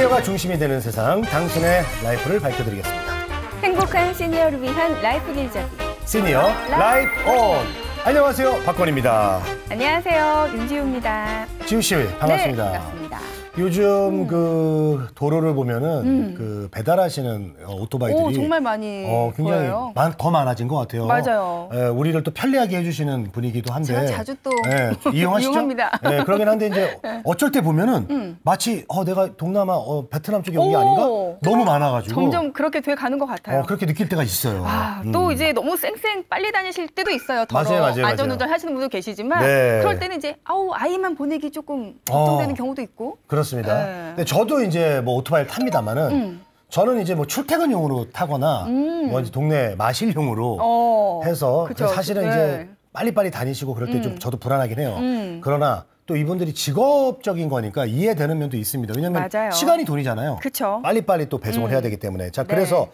시니어가 중심이 되는 세상, 당신의 라이프를 밝혀드리겠습니다. 행복한 시니어를 위한 라이프 길잡이 시니어 라이프 온! 안녕하세요, 박건입니다. 안녕하세요, 윤지우입니다. 지우 씨, 반갑습니다. 네, 반갑습니다. 요즘 그 도로를 보면은 그 배달하시는 오토바이들이 정말 많이 굉장히 보여요. 더 많아진 것 같아요. 맞아요. 우리를 또 편리하게 해주시는 분이기도 한데. 제가 자주 또 이용하시죠? 이용합니다. 네, 그러긴 한데 이제 어쩔 때 보면은 마치 내가 동남아 베트남 쪽에 온 게 아닌가? 너무 많아가지고. 점점 그렇게 돼 가는 것 같아요. 그렇게 느낄 때가 있어요. 또 이제 너무 쌩쌩 빨리 다니실 때도 있어요. 맞아요. 안전운전 하시는 분도 계시지만 네. 그럴 때는 이제 아이만 보내기 조금 걱정되는 경우도 있고. 그렇습니다. 네. 근데 저도 이제 뭐 오토바이를 탑니다만은 저는 이제 뭐 출퇴근용으로 타거나 뭐 이제 동네 마실용으로 해서 그쵸. 사실은 네. 이제 빨리빨리 다니시고 그럴 때 좀 저도 불안하긴 해요. 그러나 또 이분들이 직업적인 거니까 이해되는 면도 있습니다. 왜냐하면 맞아요. 시간이 돈이잖아요. 그쵸. 빨리빨리 또 배송을 해야 되기 때문에. 자, 네. 그래서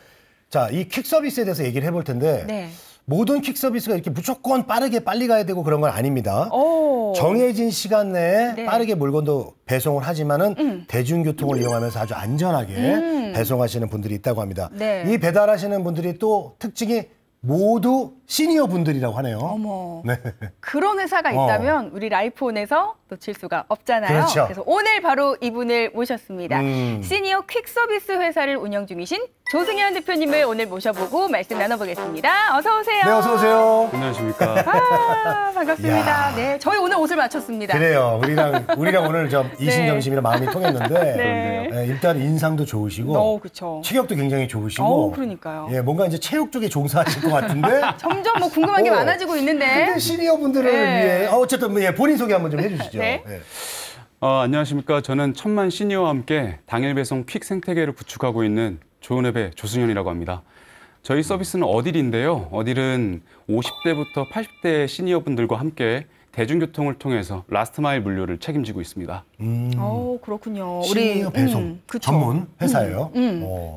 자, 이 퀵 서비스에 대해서 얘기를 해볼 텐데 네. 모든 퀵 서비스가 이렇게 무조건 빠르게 빨리 가야 되고 그런 건 아닙니다. 오. 정해진 시간 내에 네. 빠르게 물건도 배송을 하지만은 대중교통을 이용하면서 아주 안전하게 배송하시는 분들이 있다고 합니다. 네. 이 배달하시는 분들이 또 특징이 모두 시니어 분들이라고 하네요. 어머. 네. 그런 회사가 있다면 우리 라이프온에서 놓칠 수가 없잖아요. 그렇죠. 그래서 오늘 바로 이분을 모셨습니다. 시니어 퀵 서비스 회사를 운영 중이신 조승현 대표님을 오늘 모셔보고 말씀 나눠보겠습니다. 어서 오세요. 네, 어서 오세요. 안녕하십니까. 반갑습니다. 야. 네, 저희 오늘 옷을 맞췄습니다. 그래요. 우리랑 오늘 좀 이신점심이라 마음이 통했는데 네. 네, 일단 인상도 좋으시고 그렇죠. 체격도 굉장히 좋으시고 그러니까요. 예, 뭔가 이제 체육 쪽에 종사하실 것 같은데 점점 뭐 궁금한 게 많아지고 있는데. 근데 시니어 분들을 네. 위해 어쨌든 본인 소개 한번 좀 해주시죠. 네. 네. 안녕하십니까. 저는 천만 시니어와 함께 당일 배송 퀵 생태계를 구축하고 있는 조은앱의 조승현이라고 합니다. 저희 서비스는 어딜인데요. 어딜은 50대부터 80대 시니어분들과 함께 대중교통을 통해서 라스트 마일 물류를 책임지고 있습니다. 그렇군요. 시니어 배송 그쵸. 전문 회사예요.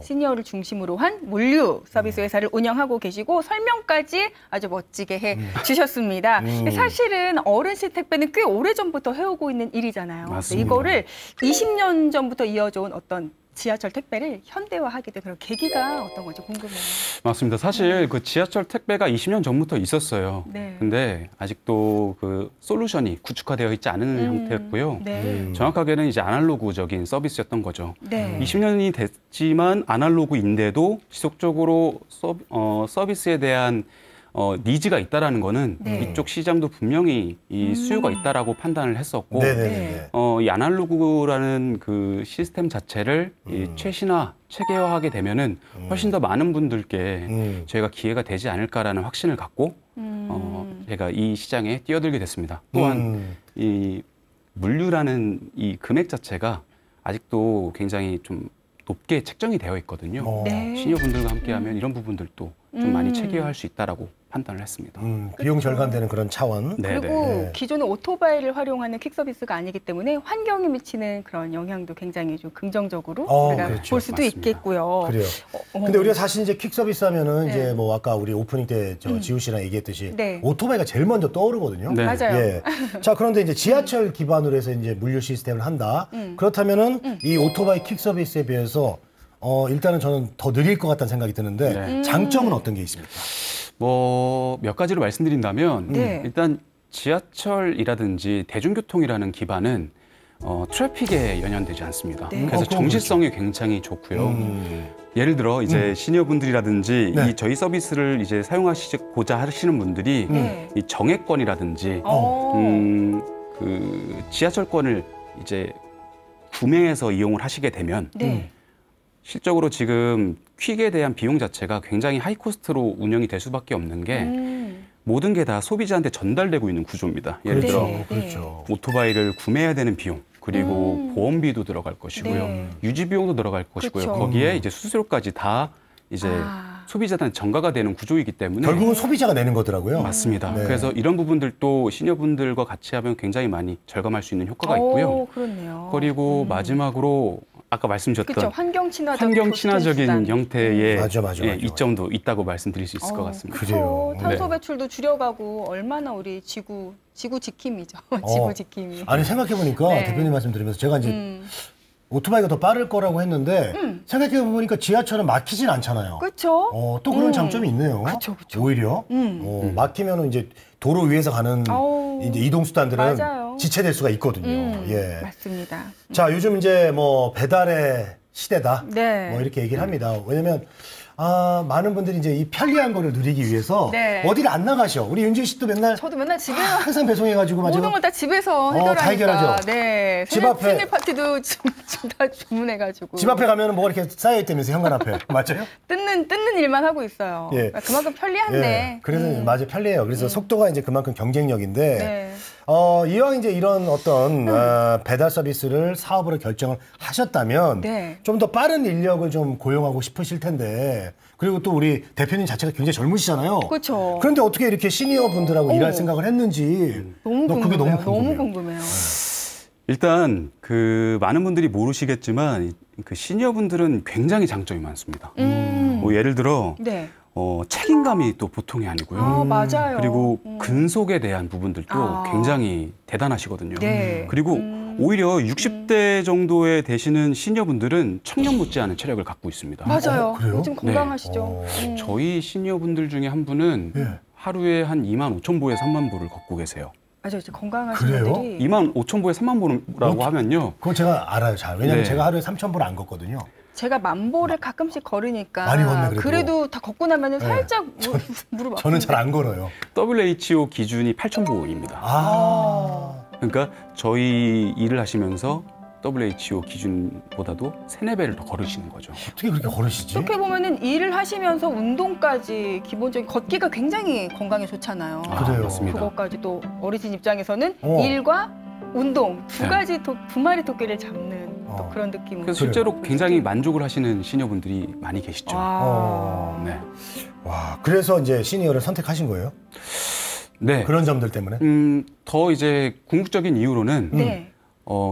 시니어를 중심으로 한 물류 서비스 회사를 운영하고 계시고 설명까지 아주 멋지게 해 주셨습니다. 사실은 어르신 택배는 꽤 오래전부터 해오고 있는 일이잖아요. 맞습니다. 이거를 20년 전부터 이어져 온 어떤 지하철 택배를 현대화하게 된 그런 계기가 어떤 거죠? 궁금해요. 맞습니다. 사실 그 지하철 택배가 20년 전부터 있었어요. 네. 근데 아직도 그 솔루션이 구축화되어 있지 않은 형태였고요. 네. 정확하게는 이제 아날로그적인 서비스였던 거죠. 네. 20년이 됐지만 아날로그인데도 지속적으로 서비스에 대한 니즈가 있다라는 거는 네. 이쪽 시장도 분명히 이 수요가 있다라고 판단을 했었고, 네네네. 이 아날로그라는 그 시스템 자체를 이 최신화, 체계화하게 되면은 훨씬 더 많은 분들께 저희가 기회가 되지 않을까라는 확신을 갖고 제가 이 시장에 뛰어들게 됐습니다. 또한 이 물류라는 이 금액 자체가 아직도 굉장히 좀 높게 책정이 되어 있거든요. 네. 시니어분들과 함께하면 이런 부분들도 좀 많이 체계화할 수 있다라고 판단을 했습니다. 비용 절감되는 그런 차원. 네, 그리고 네. 기존의 오토바이를 활용하는 퀵 서비스가 아니기 때문에 환경에 미치는 그런 영향도 굉장히 좀 긍정적으로 우리가 그렇죠. 볼 수도 맞습니다. 있겠고요. 그래요. 근데 우리가 사실 이제 퀵 서비스 하면은 네. 이제 뭐 아까 우리 오프닝 때 지우 씨랑 얘기했듯이 네. 오토바이가 제일 먼저 떠오르거든요. 네. 맞아요. 예. 자, 그런데 이제 지하철 기반으로 해서 이제 물류 시스템을 한다. 그렇다면은 이 오토바이 퀵 서비스에 비해서 일단은 저는 더 느릴 것 같다는 생각이 드는데 네. 장점은 어떤 게 있습니까? 뭐 몇 가지로 말씀드린다면 네. 일단 지하철이라든지 대중교통이라는 기반은 트래픽에 연연되지 않습니다. 네. 그래서 그건 정시성이 굉장히 좋고요. 예를 들어 이제 시니어분들이라든지 네. 이 저희 서비스를 이제 사용하시고자 하시는 분들이 네. 이 정액권이라든지 그 지하철권을 이제 구매해서 이용을 하시게 되면 네. 실적으로 지금 퀵에 대한 비용 자체가 굉장히 하이 코스트로 운영이 될 수밖에 없는 게 모든 게 다 소비자한테 전달되고 있는 구조입니다. 예를 그렇죠. 들어 네. 그렇죠. 오토바이를 구매해야 되는 비용, 그리고 보험비도 들어갈 것이고요. 네. 유지 비용도 들어갈 것이고요. 그렇죠. 거기에 이제 수수료까지 다 이제 소비자한테 전가가 되는 구조이기 때문에 결국은 소비자가 내는 거더라고요. 맞습니다. 네. 그래서 이런 부분들도 시니어분들과 같이 하면 굉장히 많이 절감할 수 있는 효과가 있고요. 그렇네요. 그리고 마지막으로 아까 말씀드렸던 그렇죠. 환경 친화적 환경 친화적인 형태의 맞아. 이점도 있다고 말씀드릴 수 있을 것 같습니다. 그래요. 탄소 네. 배출도 줄여가고 얼마나 우리 지구 지킴이죠. 지구 지킴이. 아니 생각해보니까 네. 대표님 말씀 드리면서 제가 이제 오토바이가 더 빠를 거라고 했는데 생각해 보니까 지하철은 막히진 않잖아요. 그렇죠. 또 그런 장점이 있네요. 그쵸. 오히려 막히면은 이제 도로 위에서 가는 이제 이동 수단들은 맞아요. 지체될 수가 있거든요. 예. 맞습니다. 자, 요즘 이제 뭐 배달의 시대다. 네. 뭐 이렇게 얘기를 합니다. 왜냐면 많은 분들이 이제 이 편리한 거를 누리기 위해서 네. 어디를 안 나가셔. 우리 윤지 씨도 맨날 저도 맨날 집에 항상 배송해가지고 모든 맞아요. 걸 다 집에서 다 해결하니까. 해결하죠. 네. 집 앞에- 생일 파티도 지금 다 주문해가지고. 집 앞에 가면 뭐가 이렇게 쌓여 있다면서 현관 앞에 맞아요? 뜯는 일만 하고 있어요. 예. 그만큼 편리한데. 예. 그래서 맞아요, 편리해요. 그래서 속도가 이제 그만큼 경쟁력인데. 네. 이왕 이제 이런 어떤 배달 서비스를 사업으로 결정을 하셨다면 네. 좀 더 빠른 인력을 좀 고용하고 싶으실 텐데 그리고 또 우리 대표님 자체가 굉장히 젊으시잖아요. 그렇죠. 그런데 어떻게 이렇게 시니어 분들하고 일할 생각을 했는지 너무 그게 궁금해요. 너무 궁금해요. 너무 궁금해요. 일단 그 많은 분들이 모르시겠지만 그 시니어 분들은 굉장히 장점이 많습니다. 뭐 예를 들어 네. 책임감이 또 보통이 아니고요. 맞아요. 그리고 근속에 대한 부분들도 굉장히 대단하시거든요. 네. 그리고 오히려 60대 정도에 되시는 시니어분들은 청년 못지않은 체력을 갖고 있습니다. 맞아요. 그래요? 요즘 건강하시죠. 저희 시니어분들 중에 한 분은 예. 하루에 한 2만 5천 보에 3만 보를 걷고 계세요. 맞아요. 이제 건강하신 그래요? 분들이 2만 5천 보에 3만 보라고 하면요. 그건 제가 알아요, 잘. 왜냐면 네. 제가 하루에 3,000보를 안 걷거든요. 제가 만보를 가끔씩 걸으니까 많이 걷네, 그래도. 그래도 다 걷고 나면은 네. 살짝 무릎 아픈데. 저는 잘 안 걸어요. WHO 기준이 8천 보입니다. 그러니까 저희 일을 하시면서 WHO 기준보다도 3-4배를 더 걸으시는 거죠. 어떻게 그렇게 걸으시지? 어떻게 보면은 일을 하시면서 운동까지 기본적인 걷기가 굉장히 건강에 좋잖아요. 그래요. 맞습니다. 그것까지 또 어르신 입장에서는 일과 운동 두 네. 가지 두 마리 토끼를 잡는 또 그런 느낌으로. 그래서 실제로 굉장히 만족을 하시는 시니어분들이 많이 계시죠. 와. 네. 와, 그래서 이제 시니어를 선택하신 거예요? 네. 그런 점들 때문에? 더 이제 궁극적인 이유로는 네.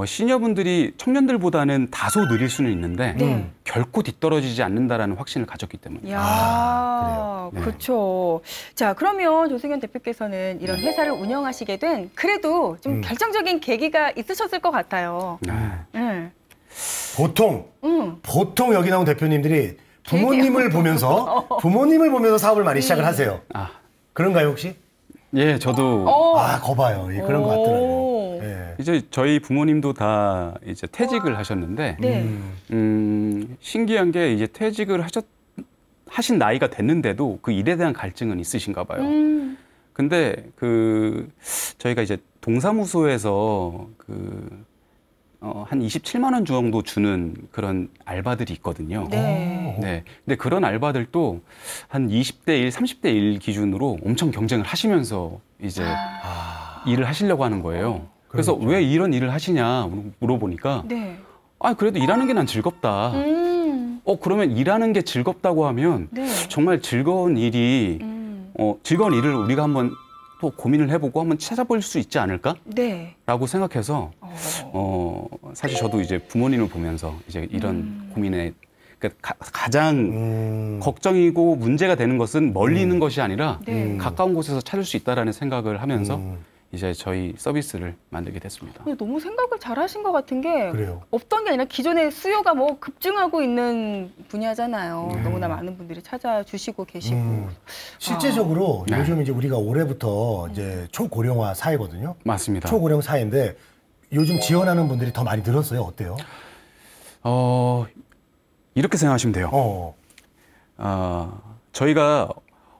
시니어분들이 청년들보다는 다소 느릴 수는 있는데 네. 결코 뒤떨어지지 않는다라는 확신을 가졌기 때문에. 야, 그래요? 네. 그렇죠. 자, 그러면 조승현 대표께서는 이런 회사를 운영하시게 된 그래도 좀 결정적인 계기가 있으셨을 것 같아요. 네. 보통 여기 나온 대표님들이 부모님을 보면서 사업을 많이 시작을 하세요. 아, 그런가요, 혹시? 예, 저도 거봐요. 예, 그런 것 같더라고요. 예. 이제 저희 부모님도 다 이제 퇴직을 하셨는데 네. 신기한 게 이제 퇴직을 하신 나이가 됐는데도 그 일에 대한 갈증은 있으신가 봐요. 근데 저희가 이제 동사무소에서 한 27만 원 정도 주는 그런 알바들이 있거든요. 네. 네. 근데 그런 알바들도 한 20대 1, 30대 1 기준으로 엄청 경쟁을 하시면서 이제 일을 하시려고 하는 거예요. 그래서 왜 이런 일을 하시냐 물어보니까 네. 그래도 일하는 게 난 즐겁다. 그러면 일하는 게 즐겁다고 하면 네. 정말 즐거운 일을 우리가 한번 또 고민을 해보고 한번 찾아볼 수 있지 않을까? 네. 라고 생각해서 사실 저도 이제 부모님을 보면서 이제 이런 고민에 그러니까 가장 걱정이고 문제가 되는 것은 멀리 있는 것이 아니라 네. 가까운 곳에서 찾을 수 있다라는 생각을 하면서 이제 저희 서비스를 만들게 됐습니다. 근데 너무 생각을 잘하신 것 같은 게 그래요. 없던 게 아니라 기존에 수요가 뭐 급증하고 있는 분야잖아요. 너무나 많은 분들이 찾아주시고 계시고. 실제적으로 요즘 이제 우리가 올해부터 이제 초고령화 사회거든요. 맞습니다. 초고령 사회인데 요즘 지원하는 분들이 더 많이 늘었어요. 어때요? 이렇게 생각하시면 돼요. 저희가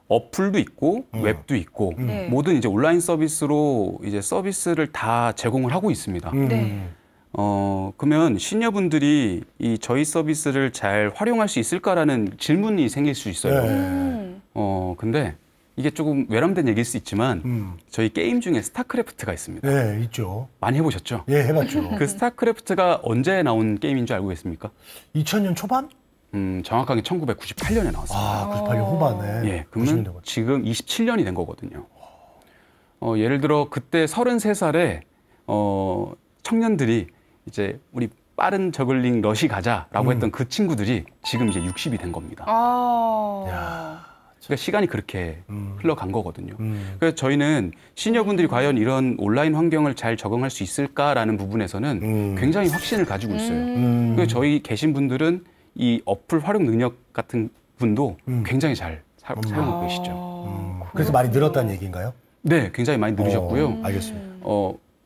어플도 있고 웹도 있고 네. 모든 이제 온라인 서비스로 이제 서비스를 다 제공을 하고 있습니다. 네. 그러면 시니어분들이 이 저희 서비스를 잘 활용할 수 있을까라는 질문이 생길 수 있어요. 네. 근데 이게 조금 외람된 얘기일 수 있지만 저희 게임 중에 스타크래프트가 있습니다. 네, 있죠. 많이 해보셨죠? 예, 해봤죠. 그 스타크래프트가 언제 나온 게임인 줄 알고 계십니까? 2000년 초반? 정확하게 1998년에 나왔습니다. 98년 후반에. 예, 그러면 지금 27년이 된 거거든요. 예를 들어 그때 33살에 청년들이 이제 우리 빠른 저글링 러시 가자라고 했던 그 친구들이 지금 이제 60이 된 겁니다. 그러니까 시간이 그렇게 흘러간 거거든요. 그래서 저희는 시니어분들이 과연 이런 온라인 환경을 잘 적응할 수 있을까라는 부분에서는 굉장히 확신을 가지고 있어요. 그래서 저희 계신 분들은 이 어플 활용 능력 같은 분도 굉장히 잘 사용하고 계시죠. 그래서 많이 늘었다는 얘기인가요? 네, 굉장히 많이 늘으셨고요. 알겠습니다.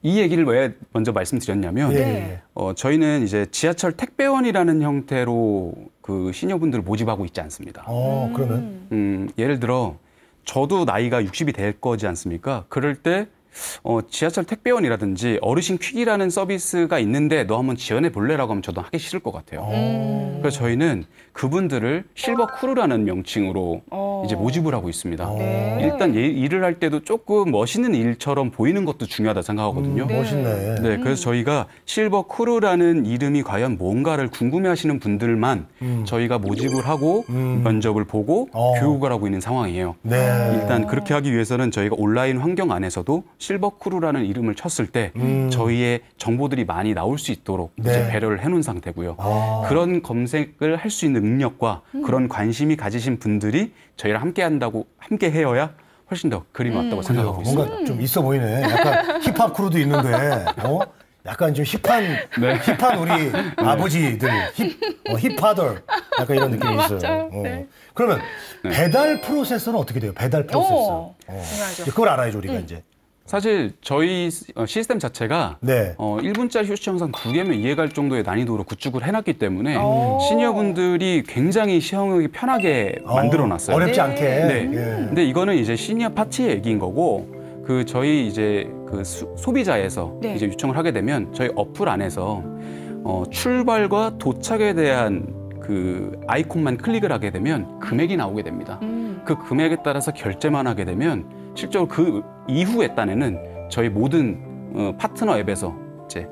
이 얘기를 왜 먼저 말씀드렸냐면 예. 저희는 이제 지하철 택배원이라는 형태로 그 시니어분들을 모집하고 있지 않습니다. 그러면? 예를 들어 저도 나이가 60이 될 거지 않습니까? 그럴 때 지하철 택배원이라든지 어르신 퀵이라는 서비스가 있는데 너 한번 지원해 볼래라고 하면 저도 하기 싫을 것 같아요. 그래서 저희는 그분들을 실버 크루라는 명칭으로 이제 모집을 하고 있습니다. 일단 일을 할 때도 조금 멋있는 일처럼 보이는 것도 중요하다 생각하거든요. 멋있네. 네, 그래서 저희가 실버 크루라는 이름이 과연 뭔가를 궁금해하시는 분들만 저희가 모집을 하고 면접을 보고 교육을 하고 있는 상황이에요. 네. 일단 그렇게 하기 위해서는 저희가 온라인 환경 안에서도 실버 크루라는 이름을 쳤을 때 저희의 정보들이 많이 나올 수 있도록 이제 배려를 해놓은 상태고요. 그런 검색을 할 수 있는 능력과 그런 관심이 가지신 분들이 저희랑 함께 해야 훨씬 더 그림이 맞다고 생각하고 있습니다. 뭔가 좀 있어 보이네. 약간 힙합 크루도 있는데, 약간 좀 힙한 우리 아버지들, 힙하덜, 약간 이런 느낌이 있어요. 그러면 배달 프로세서는 어떻게 돼요? 배달 프로세서. 그걸 알아야죠, 우리가 이제. 사실 저희 시스템 자체가 1분짜리 휴식 영상 2개면 이해갈 정도의 난이도로 구축을 해놨기 때문에 시니어분들이 굉장히 시험하기 편하게 만들어놨어요. 어렵지 않게. 네. 근데 이거는 이제 시니어 파티의 얘기인 거고 저희 이제 그 소비자에서 이제 요청을 하게 되면 저희 어플 안에서 출발과 도착에 대한 그 아이콘만 클릭을 하게 되면 금액이 나오게 됩니다. 그 금액에 따라서 결제만 하게 되면 실제로 그 이후의 딴에는 저희 모든 파트너 앱에서 이제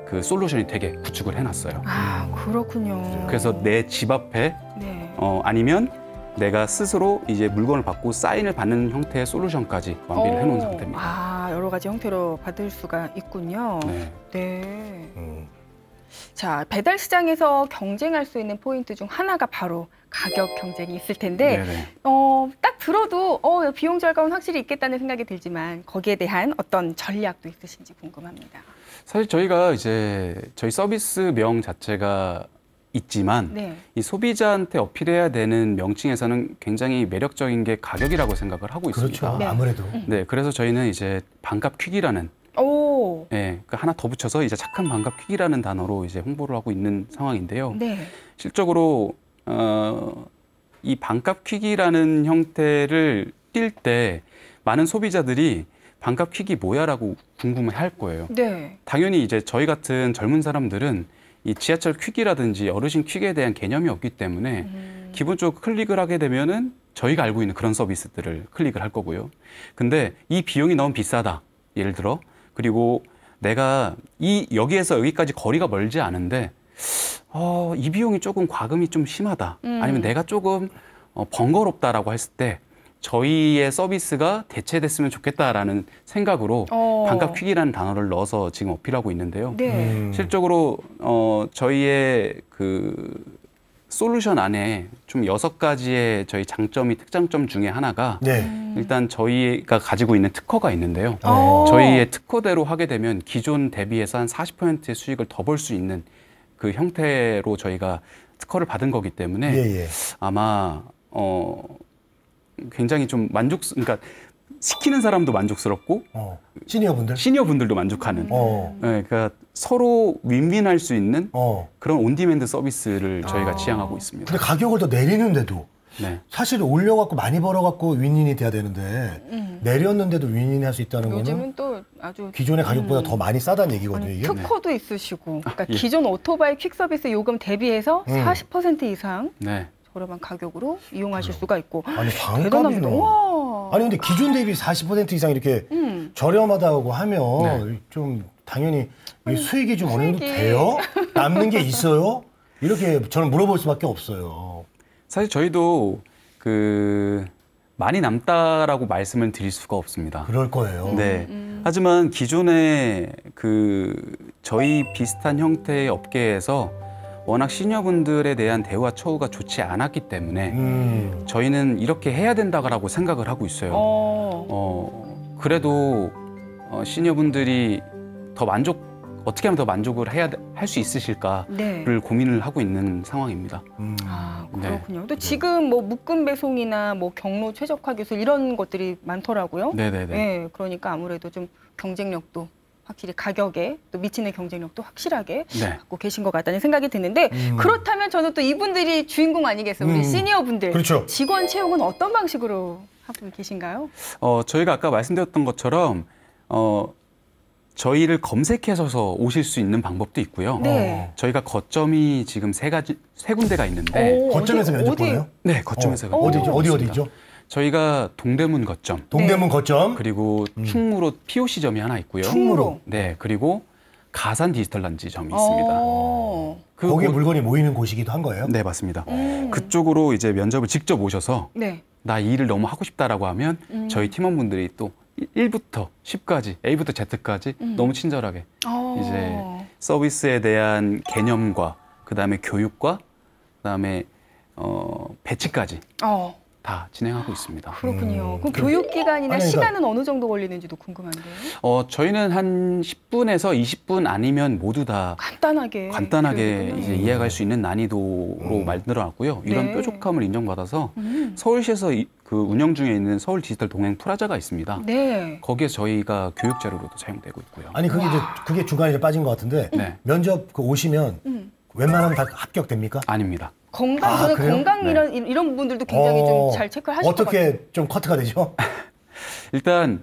그 솔루션이 되게 구축을 해놨어요. 아, 그렇군요. 그래서 내 집 앞에 아니면 내가 스스로 이제 물건을 받고 사인을 받는 형태의 솔루션까지 완비를 해놓은 상태입니다. 아, 여러 가지 형태로 받을 수가 있군요. 자, 배달 시장에서 경쟁할 수 있는 포인트 중 하나가 바로 가격 경쟁이 있을 텐데 딱 들어도 비용 절감은 확실히 있겠다는 생각이 들지만 거기에 대한 어떤 전략도 있으신지 궁금합니다. 사실 저희가 이제 저희 서비스명 자체가 있지만 이 소비자한테 어필해야 되는 명칭에서는 굉장히 매력적인 게 가격이라고 생각을 하고 있습니다. 그렇죠. 아무래도. 네, 그래서 저희는 이제 반값 퀵이라는 하나 더 붙여서 이제 착한 반값 퀵이라는 단어로 이제 홍보를 하고 있는 상황인데요. 실적으로 이 반값 퀵이라는 형태를 띌 때 많은 소비자들이 반값 퀵이 뭐야라고 궁금해할 거예요. 당연히 이제 저희 같은 젊은 사람들은 이 지하철 퀵이라든지 어르신 퀵에 대한 개념이 없기 때문에 기본적으로 클릭을 하게 되면은 저희가 알고 있는 그런 서비스들을 클릭을 할 거고요. 근데 이 비용이 너무 비싸다. 예를 들어. 그리고 내가 여기에서 여기까지 거리가 멀지 않은데 이 비용이 조금 과금이 좀 심하다. 아니면 내가 조금 번거롭다라고 했을 때 저희의 서비스가 대체됐으면 좋겠다라는 생각으로 반값 퀵이라는 단어를 넣어서 지금 어필하고 있는데요. 실적으로 저희의 그 솔루션 안에 좀 6가지의 저희 장점이 특장점 중에 하나가 일단 저희가 가지고 있는 특허가 있는데요. 저희의 특허대로 하게 되면 기존 대비해서 한 40%의 수익을 더 벌 수 있는 그 형태로 저희가 특허를 받은 거기 때문에 아마 굉장히 좀 그러니까 시키는 사람도 만족스럽고 시니어분들도 만족하는 그러니까 서로 윈윈할 수 있는 그런 온디맨드 서비스를 저희가 지향하고 있습니다. 근데 가격을 더 내리는데도 사실 올려갖고 많이 벌어갖고 윈윈이 돼야 되는데 내렸는데도 윈윈이 할 수 있다는 요즘은 거는 또 아주 기존의 가격보다 더 많이 싸다는 얘기거든요. 이게. 특허도 있으시고 그러니까 기존 오토바이 퀵 서비스 요금 대비해서 40% 이상 저렴한 가격으로 이용하실 수가 있고. 아니 반값이네. 아니 근데 기존 대비 40% 이상 이렇게 저렴하다고 하면 좀 당연히 수익이 좀 어느 정도 돼요? 남는 게 있어요? 이렇게 저는 물어볼 수밖에 없어요. 사실 저희도 많이 남다라고 말씀을 드릴 수가 없습니다. 그럴 거예요. 네. 하지만 기존에 저희 비슷한 형태의 업계에서 워낙 시니어분들에 대한 대우와 처우가 좋지 않았기 때문에 저희는 이렇게 해야 된다고 생각을 하고 있어요. 그래도 시니어분들이 어떻게 하면 더 만족을 할 수 있으실까를 네. 고민을 하고 있는 상황입니다. 아, 그렇군요. 또 지금 뭐 묶음 배송이나 뭐 경로 최적화 기술 이런 것들이 많더라고요. 네네네. 네, 그러니까 아무래도 좀 경쟁력도 확실히 가격에 또 미치는 경쟁력도 확실하게 네. 갖고 계신 것 같다는 생각이 드는데 그렇다면 저는 또 이분들이 주인공 아니겠어요? 우리 시니어분들. 그렇죠. 직원 채용은 어떤 방식으로 하고 계신가요? 저희가 아까 말씀드렸던 것처럼 저희를 검색해서 오실 수 있는 방법도 있고요. 네. 저희가 거점이 지금 세 군데가 있는데 거점에서 면접 보나요? 네, 거점에서 어디죠? 어디죠? 저희가 동대문 거점, 동대문 거점, 그리고 충무로 POC점이 하나 있고요. 충무로. 네, 그리고 가산 디지털 단지점이 있습니다. 거기에 물건이 모이는 곳이기도 한 거예요? 네, 맞습니다. 그쪽으로 이제 면접을 직접 오셔서 네. 나 이 일을 너무 하고 싶다라고 하면 저희 팀원분들이 또 1부터 10까지, A부터 Z까지 너무 친절하게 이제 서비스에 대한 개념과 그다음에 교육과 그다음에 배치까지 다 진행하고 있습니다. 그렇군요. 그럼 교육기간이나 시간은 어느 정도 걸리는지도 궁금한데요. 저희는 한 10분에서 20분 아니면 모두 다 간단하게 이제 이해할 수 있는 난이도로 만들어놨고요. 이런 네. 뾰족함을 인정받아서 서울시에서 그 운영 중에 있는 서울 디지털 동행 프라자가 있습니다. 네. 거기에 저희가 교육 자료로도 사용되고 있고요. 아니 그게 중간에 이제 빠진 것 같은데 네. 면접 오시면 웬만하면 다 합격됩니까? 아닙니다. 저는 그래요? 건강 이런 부분들도 굉장히 좀 잘 체크를 하실 것 같아요. 어떻게 좀 커트가 되죠? 일단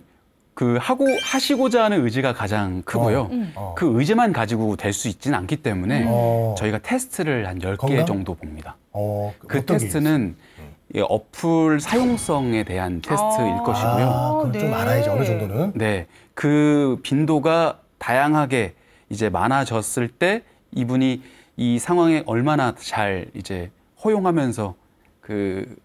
하시고자 하는 의지가 가장 크고요. 그 의지만 가지고 될 수 있지는 않기 때문에 저희가 테스트를 한 10개 건강? 정도 봅니다. 그 테스트는 어플 사용성에 대한 테스트일 것이고요. 그럼 좀 알아야죠, 어느 정도는. 네, 그 빈도가 다양하게 이제 많아졌을 때 이분이 이 상황에 얼마나 잘 이제 허용하면서 그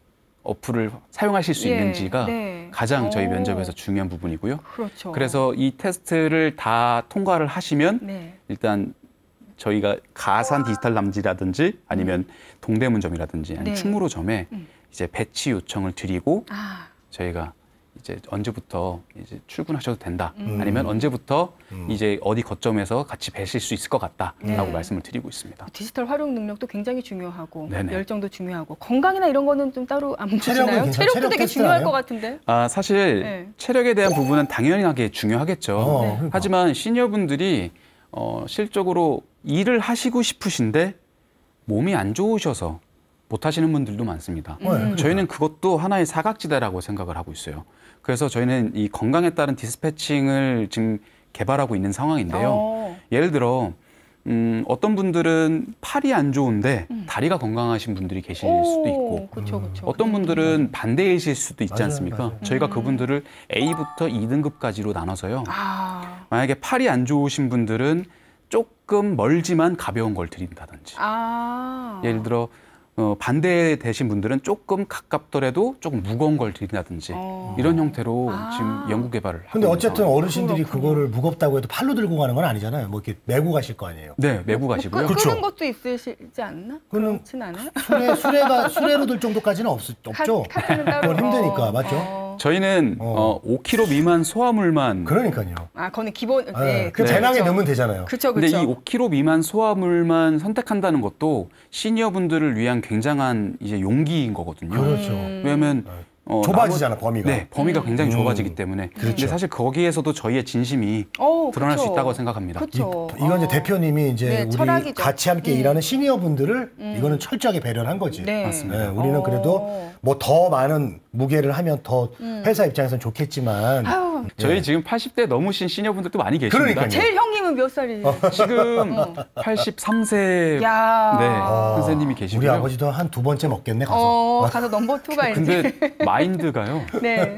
어플을 사용하실 수 있는지가 가장 저희 면접에서 중요한 부분이고요. 그렇죠. 그래서 이 테스트를 다 통과를 하시면 일단 저희가 가산 디지털 남지라든지 아니면 동대문점이라든지 아니면 충무로점에 이제 배치 요청을 드리고 저희가 이제 언제부터 이제 출근하셔도 된다. 아니면 언제부터 이제 어디 거점에서 같이 뵈실 수 있을 것 같다라고 말씀을 드리고 있습니다. 디지털 활용 능력도 굉장히 중요하고 네네. 열정도 중요하고 건강이나 이런 거는 좀 따로 안 보시나요? 체력도 되게 중요할 것 같은데. 사실 체력에 대한 부분은 당연하게 중요하겠죠. 그러니까. 하지만 시니어분들이 실적으로 일을 하시고 싶으신데 몸이 안 좋으셔서 못 하시는 분들도 많습니다. 저희는 그것도 하나의 사각지대라고 생각을 하고 있어요. 그래서 저희는 이 건강에 따른 디스패칭을 지금 개발하고 있는 상황인데요. 예를 들어 어떤 분들은 팔이 안 좋은데 다리가 건강하신 분들이 계실 수도 있고 그쵸. 어떤 분들은 반대이실 수도 있지 않습니까? 맞아요. 저희가 그분들을 A부터 2등급까지로 나눠서요. 만약에 팔이 안 좋으신 분들은 조금 멀지만 가벼운 걸 드린다든지 예를 들어 반대되신 분들은 조금 가깝더라도 조금 무거운 걸 드린다든지 이런 형태로 지금 연구 개발을 하고 근데 어쨌든 있는 어르신들이 그거를 무겁다고 해도 팔로 들고 가는 건 아니잖아요. 뭐 이렇게 메고 가실 거 아니에요. 네, 메고 가시고요. 그렇죠. 그런 것도 있으시지 않나? 그렇진 않아요? 수레로 들 정도까지는 없죠. 카트는 따로. 그건 힘드니까, 맞죠? 저희는 5kg 미만 소화물만 그러니까요. 그거는 기본. 그 배낭에 넣으면 되잖아요. 그렇죠. 근데 이 5kg 미만 소화물만 선택한다는 것도 시니어분들을 위한 굉장한 이제 용기인 거거든요. 그렇죠. 왜냐하면 좁아지잖아, 범위가. 네, 범위가 굉장히 좁아지기 때문에. 그렇죠. 근데 사실 거기에서도 저희의 진심이 드러날 수 있다고 생각합니다. 이건 이제 대표님이 이제 우리 철학이죠. 같이 함께 일하는 시니어분들을 이거는 철저하게 배려를 한 거지. 맞습니다. 네, 우리는 그래도 뭐 더 많은 무게를 하면 더 회사 입장에서는 좋겠지만 저희 지금 80대 넘으신 시니어분들도 많이 계십니다. 그러니까요. 제일 형님은 몇 살이에요? 지금 83세 선생님이 계시고요. 우리 아버지도 한 2번째 먹겠네 가서. 가서 넘버 2가 근데 마인드가요. 네.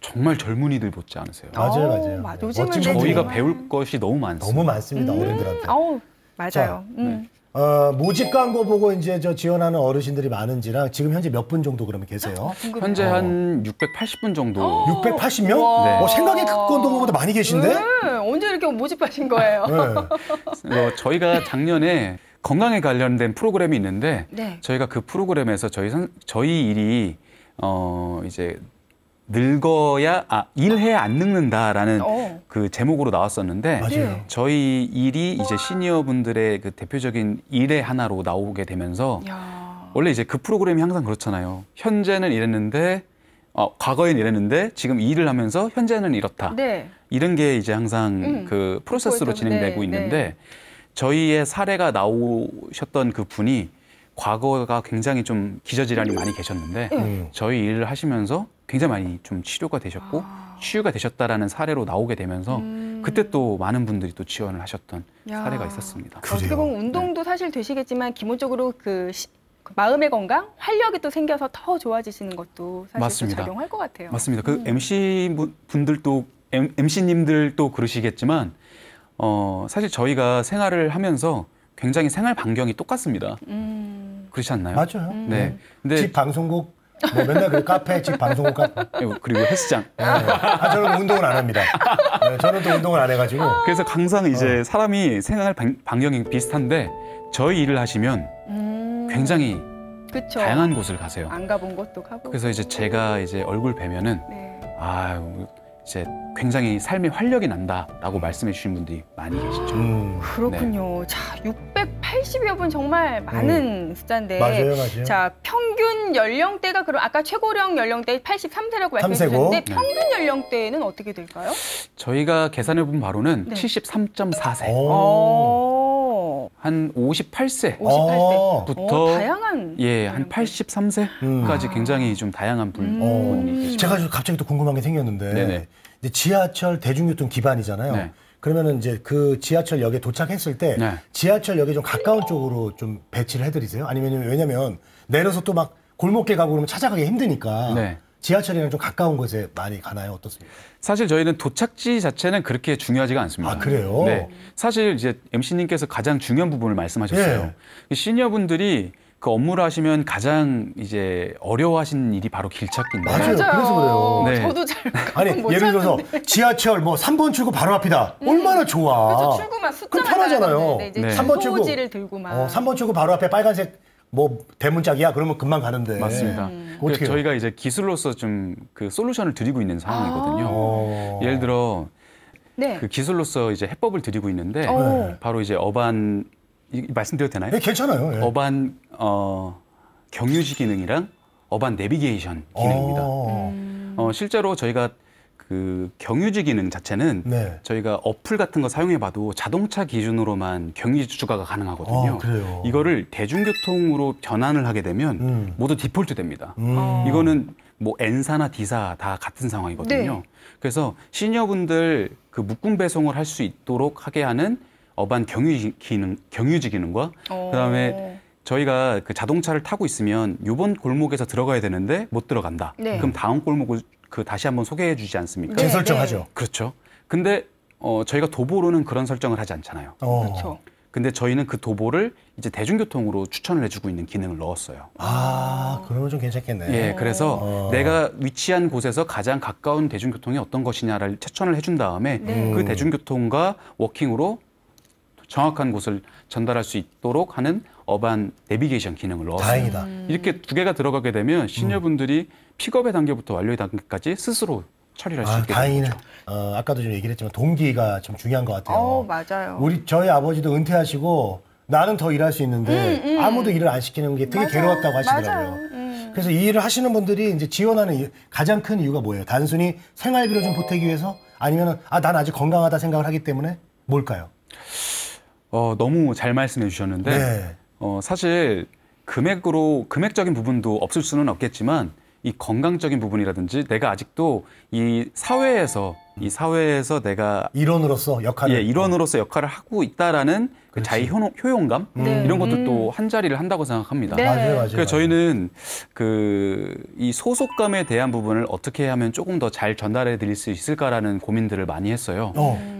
정말 젊은이들 못지 않으세요. 맞아요. 요즘은 멋진 저희가 분들이에요. 배울 것이 너무 많습니다. 너무 많습니다, 어른들한테. 맞아요. 자, 모집 광고 보고 이제 지원하는 어르신들이 많은지랑 지금 현재 몇 분 정도 그러면 계세요? 현재 한 680분 정도. 680명? 네. 생각의 그건보다 많이 계신데? 언제 이렇게 모집하신 거예요? 저희가 작년에 건강에 관련된 프로그램이 있는데 네. 저희가 그 프로그램에서 저희 일이 이제 늙어야 일해야 안 늙는다라는 그 제목으로 나왔었는데 맞아요. 저희 일이 이제 시니어분들의 그 대표적인 일의 하나로 나오게 되면서 야. 원래 이제 그 프로그램이 항상 그렇잖아요. 현재는 이랬는데 과거엔 이랬는데 지금 이 일을 하면서 현재는 이렇다. 네. 이런 게 이제 항상 그 프로세스로 진행되고 있는데 저희의 사례가 나오셨던 그 분이 과거가 굉장히 좀 기저질환이 많이 계셨는데 저희 일을 하시면서 굉장히 많이 좀 치료가 되셨고 치유가 되셨다라는 사례로 나오게 되면서 그때 또 많은 분들이 또 지원을 하셨던 사례가 있었습니다. 어떻게 보면 운동도 사실 되시겠지만 기본적으로 그 마음의 건강, 활력이 또 생겨서 더 좋아지시는 것도 사실 맞습니다. 또 작용할 것 같아요. 맞습니다. 그 MC 분들도 MC님들도 그러시겠지만 사실 저희가 생활을 하면서 굉장히 생활 반경이 똑같습니다. 그렇지 않나요? 맞아요. 네. 근데 집 방송국 뭐 맨날 그 카페, 집 방송국 카페. 그리고 헬스장. 네. 저는 운동을 안 합니다. 네, 저는 또 운동을 안 해가지고. 그래서 항상 이제 사람이 생활 반경이 비슷한데 저희 일을 하시면 굉장히 그쵸. 다양한 곳을 가세요. 안 가본 곳도 가보고. 그래서 이제 제가 이제 얼굴 뵈면은 네. 이제 굉장히 삶의 활력이 난다라고 말씀해 주신 분들이 많이 계시죠. 그렇군요. 네. 자, 680여 분 정말 많은 숫자인데. 맞아요. 자, 평균 연령대가 그럼 아까 최고령 연령대 83세라고 말씀하셨는데 평균 연령대는 어떻게 될까요? 저희가 계산해 본 바로는 73.4세. 한 58세부터 다양한 한 83세까지 굉장히 좀 다양한 분이 계십니다. 제가 갑자기 또 궁금한 게 생겼는데 네네. 이제 지하철 대중교통 기반이잖아요. 네. 그러면은 이제 그 지하철역에 도착했을 때 지하철역에 좀 가까운 쪽으로 좀 배치를 해드리세요? 아니면 왜냐면 내려서 또 막 골목길 가고 그러면 찾아가기 힘드니까 지하철이랑 좀 가까운 곳에 많이 가나요? 어떻습니까? 사실 저희는 도착지 자체는 그렇게 중요하지가 않습니다. 아, 그래요? 네. 사실 이제 MC님께서 가장 중요한 부분을 말씀하셨어요. 시니어분들이 그 업무를 하시면 가장 이제 어려워하시는 일이 바로 길 찾기인데. 맞아요. 그래서 그래요. 네. 저도 잘 아니 예를 들어서 지하철 뭐 3번 출구 바로 앞이다. 얼마나 좋아. 그렇죠. 출구만 숫자만 편하잖아요. 이제 3번 출구. 소지를 들고만. 3번 출구 바로 앞에 빨간색 뭐 대문짝이야. 그러면 금방 가는데. 맞습니다. 어떻게 저희가 이제 기술로서 좀 그 솔루션을 드리고 있는 상황이거든요. 예를 들어 그 기술로서 이제 해법을 드리고 있는데 바로 이제 말씀드려도 되나요? 네, 괜찮아요. 예. 어반 경유지 기능이랑 어반 내비게이션 기능입니다. 실제로 저희가 그 경유지 기능 자체는 저희가 어플 같은 거 사용해봐도 자동차 기준으로만 경유지 추가가 가능하거든요. 그래요. 이거를 대중교통으로 변환을 하게 되면 모두 디폴트 됩니다. 이거는 뭐 N사나 D사 다 같은 상황이거든요. 그래서 시니어분들 그 묶음 배송을 할 수 있도록 하게 하는 어반 경유지 기능과 그다음에 저희가 그 자동차를 타고 있으면 이번 골목에서 들어가야 되는데 못 들어간다. 그럼 다음 골목을 다시 한번 소개해 주지 않습니까? 재설정하죠. 그렇죠. 근데 저희가 도보로는 그런 설정을 하지 않잖아요. 그렇죠. 근데 저희는 그 도보를 이제 대중교통으로 추천을 해주고 있는 기능을 넣었어요. 그러면 좀 괜찮겠네. 예, 그래서 내가 위치한 곳에서 가장 가까운 대중교통이 어떤 것이냐를 추천을 해준 다음에 그 대중교통과 워킹으로 정확한 곳을 전달할 수 있도록 하는 어반 내비게이션 기능을 넣었어요. 다행이다. 이렇게 두 개가 들어가게 되면 시니어분들이 픽업의 단계부터 완료의 단계까지 스스로 처리를 할 수 있게 다행이네. 되는 거죠. 아까도 좀 얘기를 했지만 동기가 좀 중요한 것 같아요. 맞아요. 저희 아버지도 은퇴하시고 나는 더 일할 수 있는데 아무도 일을 안 시키는 게 되게 괴로웠다고 하시더라고요. 그래서 이 일을 하시는 분들이 이제 지원하는 가장 큰 이유가 뭐예요? 단순히 생활비를 좀 보태기 위해서? 아니면은 난 아직 건강하다 생각을 하기 때문에 뭘까요? 너무 잘 말씀해 주셨는데 사실 금액적인 부분도 없을 수는 없겠지만 이 건강적인 부분이라든지 내가 아직도 이 사회에서 내가 일원으로서 역할을 하고 있다라는 그 자기 효용감 이런 것들도 한 자리를 한다고 생각합니다. 맞아요. 그래서 저희는 이 소속감에 대한 부분을 어떻게 하면 조금 더 잘 전달해 드릴 수 있을까라는 고민들을 많이 했어요.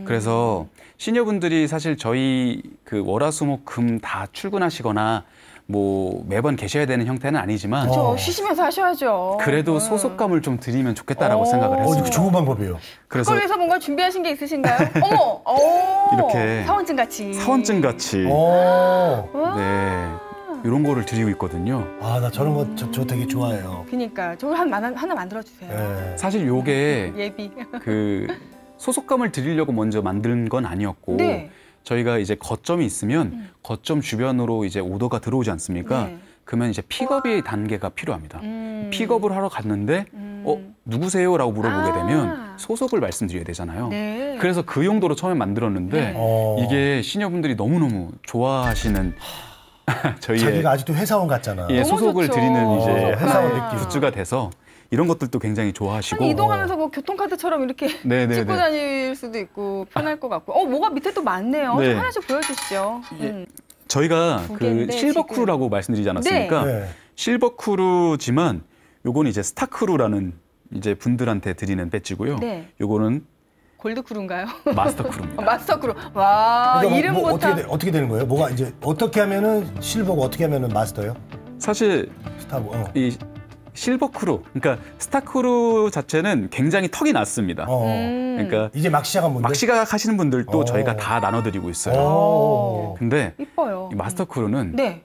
그래서 시니어분들이 사실 저희 그 월화수목금 다 출근하시거나 뭐 매번 계셔야 되는 형태는 아니지만 쉬시면서 하셔야죠. 그래도 소속감을 좀 드리면 좋겠다라고 생각을 했습니다. 좋은 방법이에요. 그걸 위해서 뭔가 준비하신 게 있으신가요? 어머! 이렇게 사원증 같이. 사원증 같이 네 이런 거를 드리고 있거든요. 아, 나 저런 거 저 되게 좋아해요. 그러니까 저걸 하나 만들어 주세요. 네. 사실 요게 예비. 그 소속감을 드리려고 먼저 만든 건 아니었고 네. 저희가 이제 거점이 있으면 거점 주변으로 이제 오더가 들어오지 않습니까? 네. 그러면 이제 픽업의 단계가 필요합니다. 픽업을 하러 갔는데 누구세요?라고 물어보게 되면 소속을 말씀드려야 되잖아요. 네. 그래서 그 용도로 처음에 만들었는데 이게 시니어분들이 너무너무 좋아하시는 저희의 자기가 아직도 회사원 같잖아. 예, 소속을 좋죠. 드리는 이제 회사원 느낌. 굿즈가 돼서 이런 것들도 굉장히 좋아하시고 아니, 이동하면서 뭐 교통카드처럼 이렇게 네네네. 찍고 다닐 수도 있고 편할 것 같고. 뭐가 밑에 또 많네요. 네. 좀 하나씩 보여주시죠. 저희가 두 그 개인데 실버크루라고 말씀드리지 않았습니까? 네. 실버크루지만 요거는 이제 스타크루라는 이제 분들한테 드리는 배지고요. 네. 요거는 골드크루인가요? 마스터크루입니다. 마스터크루. 와, 그러니까 이름부터. 어떻게 되는 거예요? 뭐가 이제 어떻게 하면은 실버고 어떻게 하면은 마스터예요? 사실 스타고. 이 실버크루, 그러니까 스타크루 자체는 굉장히 턱이 낮습니다. 그러니까 이제 막 시작한 분들. 막 시작하시는 분들도 저희가 다 나눠드리고 있어요. 근데 이뻐요. 이 마스터크루는 네.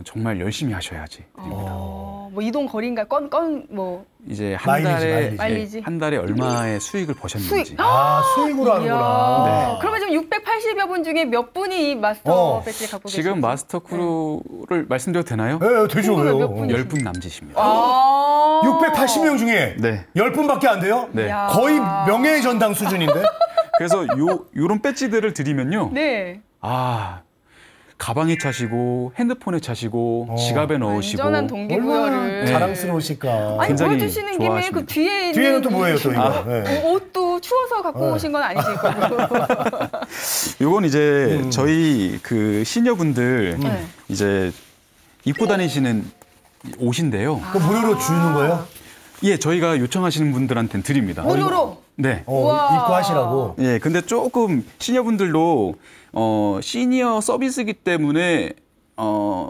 정말 열심히 하셔야지 드립니다. 뭐 이동 거리인가 뭐 이제 한 마일리지. 한 달에 얼마의 수익을 버셨는지. 수익으로 하는구나. 네. 그러면 지금 680여 분 중에 몇 분이 마스터 배지를 갖고 계시죠? 지금 마스터크루를 말씀드려도 되나요? 네, 되죠. 몇 왜요? 분이요? 10분 남짓입니다. 680명 중에 네. 10분밖에 안 돼요? 네. 야. 거의 명예의 전당 수준인데? 그래서 요런 배지들을 드리면요. 네. 가방에 차시고 핸드폰에 차시고 지갑에 넣으시고 완전한 얼마나 동기부여를. 자랑스러우실까. 아니, 굉장히 보여주시는 김에 그 좋아하십니다. 뒤에 있는 뒤에는 또 뭐예요, 또 이거? 네. 옷도 추워서 갖고 오신 건 아니실 거고. 요건 이제 저희 그 시니어분들 네. 이제 입고 다니시는 옷인데요. 그 무료로 주는 거예요? 예, 저희가 요청하시는 분들한테는 드립니다. 무료로. 네. 우와. 입고 하시라고. 예, 근데 조금 시니어분들도 시니어 서비스이기 때문에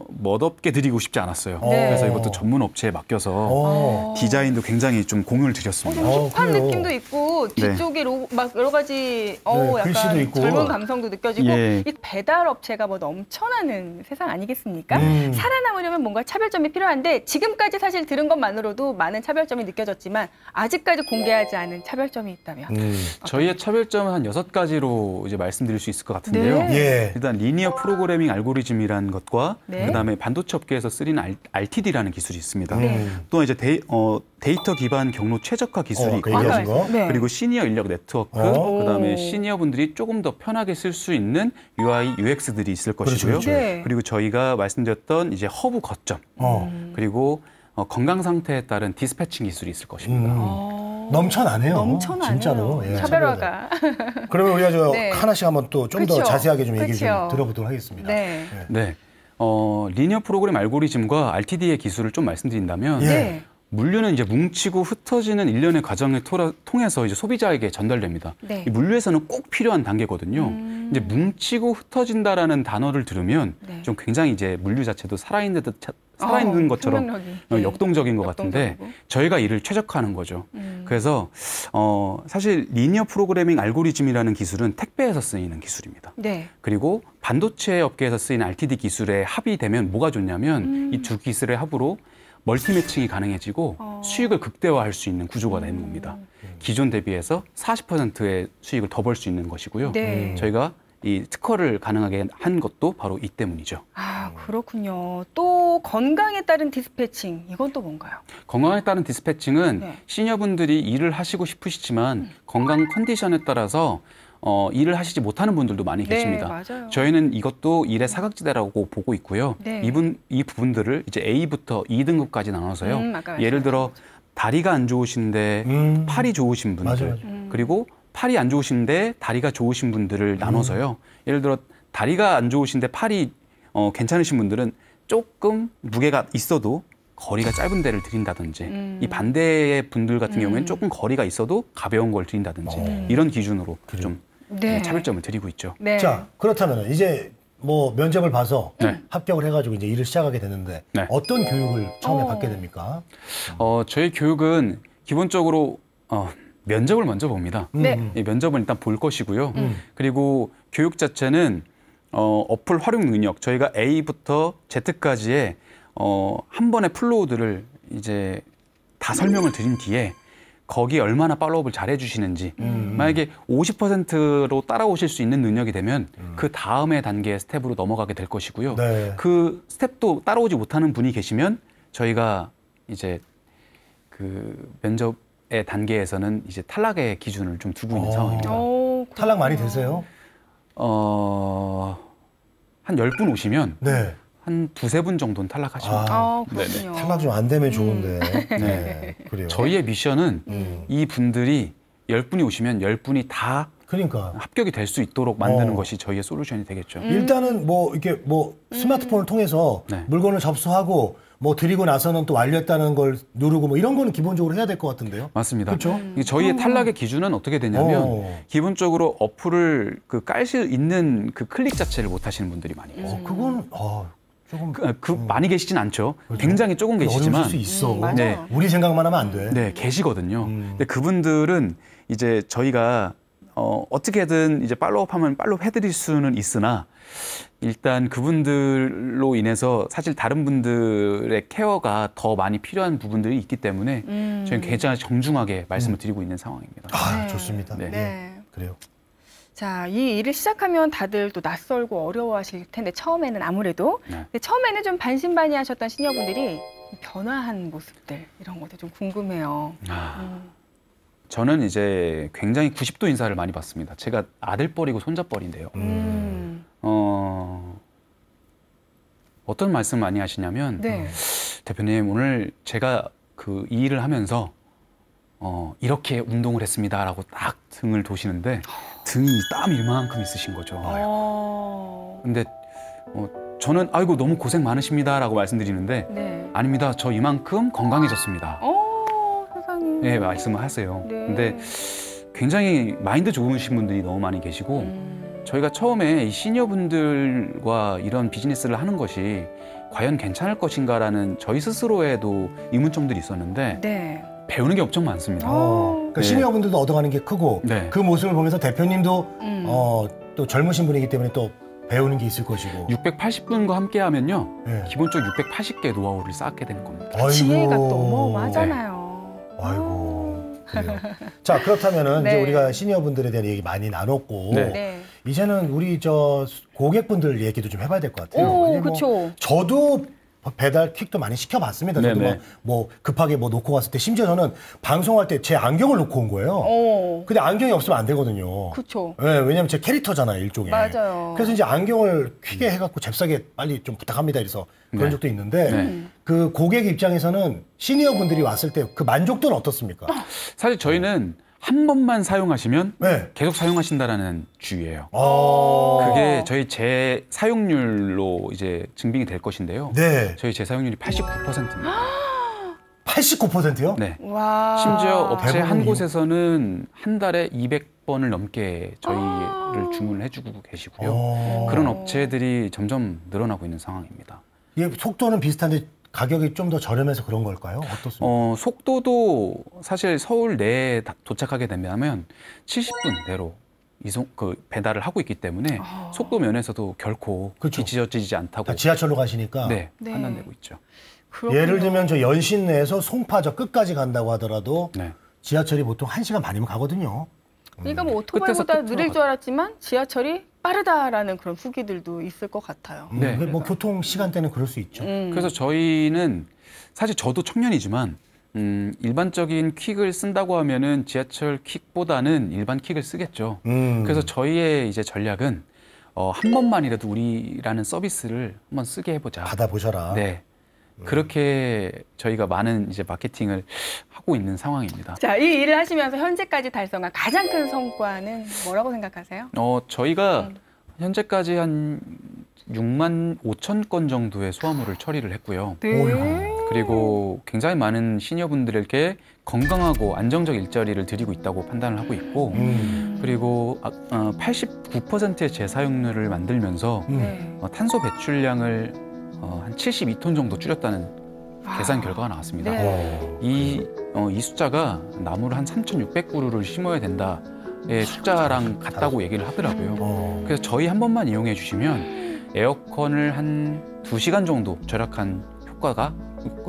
멋없게 드리고 싶지 않았어요. 네. 그래서 이것도 전문 업체에 맡겨서 디자인도 굉장히 좀 공유를 드렸습니다. 좀 힙한 그래요. 느낌도 있고 뒤쪽에 막 여러 가지 글씨도 약간 있고. 젊은 감성도 느껴지고 예. 이 배달 업체가 뭐 넘쳐나는 세상 아니겠습니까? 살아남으려면 뭔가 차별점이 필요한데 지금까지 사실 들은 것만으로도 많은 차별점이 느껴졌지만 아직까지 공개하지 않은 차별점이 있다면 저희의 차별점은 한 6가지로 이제 말씀드릴 수 있을 것 같은데요. 네. 예. 일단 리니어 프로그래밍 알고리즘이라는 것과 네. 그다음에 반도체 업계에서 쓰이는 RTD라는 기술이 있습니다. 네. 또 이제 데이터 기반 경로 최적화 기술이 그 있고요. 얘기하신 거? 네. 그리고 시니어 인력 네트워크, 그다음에 시니어분들이 조금 더 편하게 쓸 수 있는 UI, UX들이 있을 것이고요. 그렇죠. 네. 그리고 저희가 말씀드렸던 이제 허브 거점, 그리고 건강 상태에 따른 디스패칭 기술이 있을 것입니다. 넘쳐나네요. 넘쳐나네요. 진짜로. 예, 차별화가. 그러면 우리가 네. 하나씩 한번 또 좀 더 그쵸. 자세하게 좀 얘기 좀 그쵸. 들어보도록 하겠습니다. 네. 네. 리니어 프로그램 알고리즘과 RTD의 기술을 좀 말씀드린다면 예. 네. 물류는 이제 뭉치고 흩어지는 일련의 과정을 통해서 이제 소비자에게 전달됩니다. 네. 이 물류에서는 꼭 필요한 단계거든요. 이제 뭉치고 흩어진다라는 단어를 들으면 네. 좀 굉장히 이제 물류 자체도 살아있는 것처럼 생명력이. 네. 역동적인 것 같은데 역동적이고. 저희가 이를 최적화하는 거죠. 그래서 사실 리니어 프로그래밍 알고리즘이라는 기술은 택배에서 쓰이는 기술입니다. 네. 그리고 반도체 업계에서 쓰이는 RTD 기술에 합이 되면 뭐가 좋냐면 이 두 기술의 합으로 멀티 매칭이 가능해지고 수익을 극대화할 수 있는 구조가 되는 겁니다. 기존 대비해서 40%의 수익을 더 벌 수 있는 것이고요. 네. 저희가 이 특허를 가능하게 한 것도 바로 이 때문이죠. 그렇군요. 또 건강에 따른 디스패칭 이건 또 뭔가요? 건강에 따른 디스패칭은 네. 시니어분들이 일을 하시고 싶으시지만 건강 컨디션에 따라서 일을 하시지 못하는 분들도 많이 네, 계십니다. 맞아요. 저희는 이것도 일의 사각지대라고 보고 있고요. 네. 이 부분들을 이제 A부터 2등급까지 나눠서요. 아까 예를 들어 다리가 안 좋으신데 팔이 좋으신 분들, 맞아요. 그리고 팔이 안 좋으신데 다리가 좋으신 분들을 나눠서요. 예를 들어 다리가 안 좋으신데 팔이 괜찮으신 분들은 조금 무게가 있어도 거리가 짧은 데를 드린다든지 이 반대의 분들 같은 경우에는 조금 거리가 있어도 가벼운 걸 드린다든지 이런 기준으로 좀 네. 차별점을 드리고 있죠. 네. 자, 그렇다면 이제 뭐 면접을 봐서 네. 합격을 해가지고 이제 일을 시작하게 되는데 네. 어떤 교육을 처음에 받게 됩니까? 저희 교육은 기본적으로 면접을 먼저 봅니다. 네. 이 면접은 일단 볼 것이고요. 그리고 교육 자체는 어플 활용 능력, 저희가 A부터 Z까지의 한 번의 플로우들을 이제 다 설명을 드린 뒤에 거기에 얼마나 팔로우업을 잘 해주시는지 만약에 50%로 따라오실 수 있는 능력이 되면 그 다음의 단계의 스텝으로 넘어가게 될 것이고요. 네. 그 스텝도 따라오지 못하는 분이 계시면 저희가 이제 그 면접의 단계에서는 이제 탈락의 기준을 좀 두고 있는 상황입니다. 탈락 많이 되세요? 한 10분 오시면 네. 한 두세 분 정도는 탈락하십니다. 그렇군요. 탈락 좀 안 되면 좋은데. 네. 그래요. 저희의 미션은 이 분들이 10분이 오시면 10분이 다 그러니까 합격이 될 수 있도록 만드는 것이 저희의 솔루션이 되겠죠. 일단은 뭐 이렇게 뭐 스마트폰을 통해서 네. 물건을 접수하고 뭐 드리고 나서는 또 완료했다는 걸 누르고 뭐 이런 거는 기본적으로 해야 될 것 같은데요. 맞습니다. 그렇죠? 저희의 탈락의 기준은 어떻게 되냐면 기본적으로 어플을 깔 수 있는 그 클릭 자체를 못 하시는 분들이 많이 계세요. 그건 조금 많이 계시진 않죠. 굉장히 조금 계시지만 어려울 수 있어. 네. 우리 생각만 하면 안 돼. 네, 계시거든요. 근데 그분들은 이제 저희가 어떻게든 이제 팔로우업하면 팔로우 해드릴 수는 있으나 일단 그분들로 인해서 사실 다른 분들의 케어가 더 많이 필요한 부분들이 있기 때문에 저희는 굉장히 정중하게 말씀을 드리고 있는 상황입니다. 아, 좋습니다. 네. 네. 그래요. 자, 이 일을 시작하면 다들 또 낯설고 어려워하실 텐데 처음에는 아무래도 네. 근데 처음에는 좀 반신반의하셨던 시니어분들이 변화한 모습들 이런 것도 좀 궁금해요. 저는 이제 굉장히 90도 인사를 많이 받습니다. 제가 아들뻘이고 손자뻘인데요. 어떤 말씀 많이 하시냐면 네. 대표님 오늘 제가 이 일을 하면서 이렇게 운동을 했습니다라고 딱 등을 도시는데 등이 땀이 이만큼 있으신 거죠. 근데 저는 아이고 너무 고생 많으십니다라고 말씀드리는데 네. 아닙니다. 저 이만큼 건강해졌습니다. 세상에. 네, 말씀을 하세요. 네. 근데 굉장히 마인드 좋으신 분들이 너무 많이 계시고 저희가 처음에 이 시니어분들과 이런 비즈니스를 하는 것이 과연 괜찮을 것인가라는 저희 스스로에도 의문점들이 있었는데 네. 배우는 게 엄청 많습니다. 그러니까 네. 시니어분들도 얻어가는 게 크고 네. 그 모습을 보면서 대표님도 또 젊으신 분이기 때문에 또 배우는 게 있을 것이고 680분과 함께 하면요. 네. 기본적으로 680개의 노하우를 쌓게 되는 겁니다. 아이고. 지혜가 또 어마어마하잖아요. 아이고. 그래요. 자, 그렇다면은 네. 이제 우리가 시니어분들에 대한 얘기 많이 나눴고 네. 네. 이제는 우리 고객분들 얘기도 좀 해봐야 될 것 같아요. 오, 왜냐면 그렇죠. 저도 배달 킥도 많이 시켜봤습니다. 저도 네네. 뭐 급하게 뭐 놓고 갔을 때 심지어 저는 방송할 때 제 안경을 놓고 온 거예요. 근데 안경이 없으면 안 되거든요. 그렇죠. 네, 왜냐면 제 캐릭터잖아요, 일종의. 맞아요. 그래서 이제 안경을 퀴게 해갖고 잽싸게 빨리 좀 부탁합니다. 이래서 그런 네. 적도 있는데 네. 그 고객 입장에서는 시니어 분들이 왔을 때 그 만족도는 어떻습니까? 사실 저희는 한 번만 사용하시면 네. 계속 사용하신다라는 주의예요. 어. 그게 저희 재사용률로 이제 증빙이 될 것인데요. 네. 저희 재사용률이 89%입니다. 89%요? 네. 와. 심지어 업체 한 대부분이요? 곳에서는 한 달에 200번을 넘게 저희를 주문을 해주고 계시고요. 어. 그런 업체들이 점점 늘어나고 있는 상황입니다. 이게 속도는 비슷한데 가격이 좀 더 저렴해서 그런 걸까요? 어떻습니까? 속도도 사실 서울 내에 도착하게 되면 70분 내로 배달을 하고 있기 때문에 속도 면에서도 결코 그렇죠. 뒤처지지 않다고 다 지하철로 가시니까 네, 네. 판단되고 있죠. 그렇군요. 예를 들면 저 연신내에서 송파 저 끝까지 간다고 하더라도 네. 지하철이 보통 1시간 반이면 가거든요. 그러니까 뭐 끝에서 오토바이보다 끝으로 느릴 줄 알았지만 지하철이 빠르다라는 그런 후기들도 있을 것 같아요. 네. 뭐 교통 시간대는 그럴 수 있죠. 그래서 저희는 사실 저도 청년이지만 일반적인 퀵을 쓴다고 하면은 지하철 퀵보다는 일반 퀵을 쓰겠죠. 그래서 저희의 이제 전략은 한 번만이라도 우리라는 서비스를 한번 쓰게 해보자. 받아보셔라. 네. 그렇게 저희가 많은 이제 마케팅을 하고 있는 상황입니다. 자, 이 일을 하시면서 현재까지 달성한 가장 큰 성과는 뭐라고 생각하세요? 저희가 현재까지 한 6만 5천 건 정도의 소화물을 처리를 했고요. 네. 그리고 굉장히 많은 시니어분들에게 건강하고 안정적 일자리를 드리고 있다고 판단을 하고 있고 그리고 89%의 재사용률을 만들면서 네. 탄소 배출량을 한 72톤 정도 줄였다는 계산 결과가 나왔습니다. 네. 이 숫자가 나무를 한 3,600그루를 심어야 된다. 의 숫자랑 같다고 얘기를 하더라고요. 그래서 저희 한 번만 이용해 주시면 에어컨을 한 2시간 정도 절약한